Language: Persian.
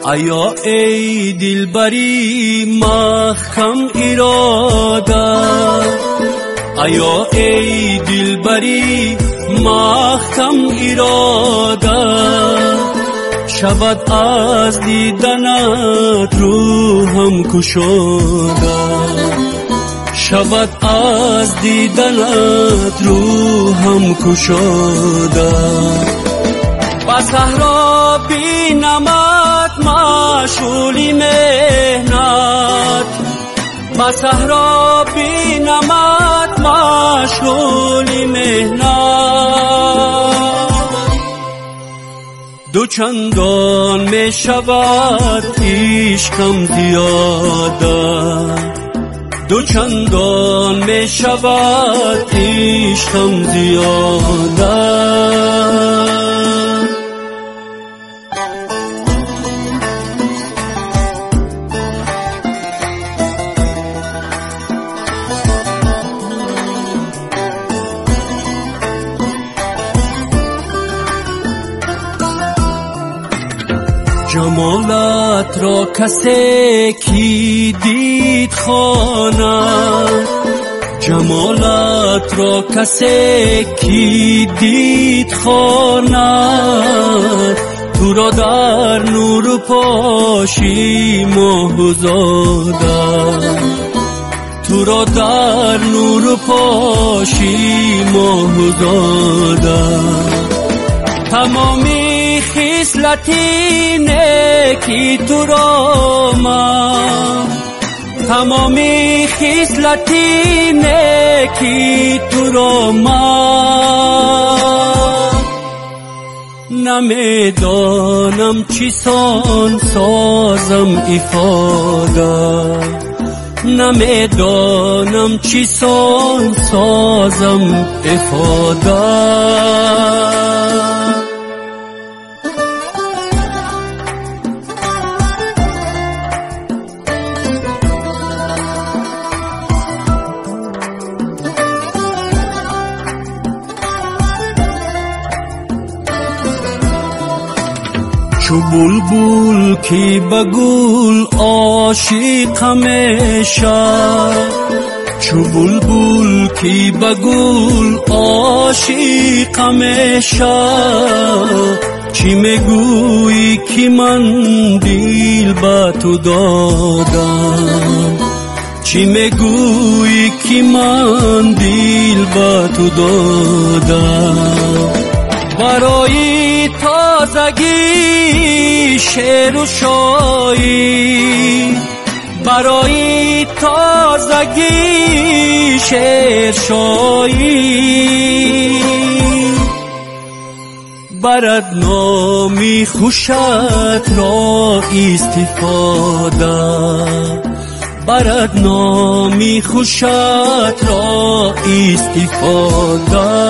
ایا ای دلبری محکم اراده، ایا ای دلبری محکم اراده، شود از دیدنت روحم گشوده، شود از دیدنت روحم گشوده. با صحرا بینمت مشغولی مهنت، با صحرا بینمت مشغولی مهنت، دو چندان می شود عشقم زیاده، دو چندان می شود عشقم زیاده. جمالت را کسی کی دید خواند، جمالت را کسی کی دید خواند، تو را در نور و پاشی ماه زاده، تو را در نور و پاشی ماه زاده. تمامی خصلتی نیکی تو را من، تمامی خصلتی نیکی تو را من، نمیدانم چیسان سازم افاده، نمیدانم چیسان سازم افاده. چو بلبل کی بگل عاشق همیشه، چو بلبل کی بگل عاشق همیشه، چی میگویی که من دل به تو دادم، چی میگویی که من دل به تو دادم. برای تازگی شعر و شاعری، برای تازگی شعر شاعری، برد نامی خوشت را استفاده، برد نامی خوشت را استفاده.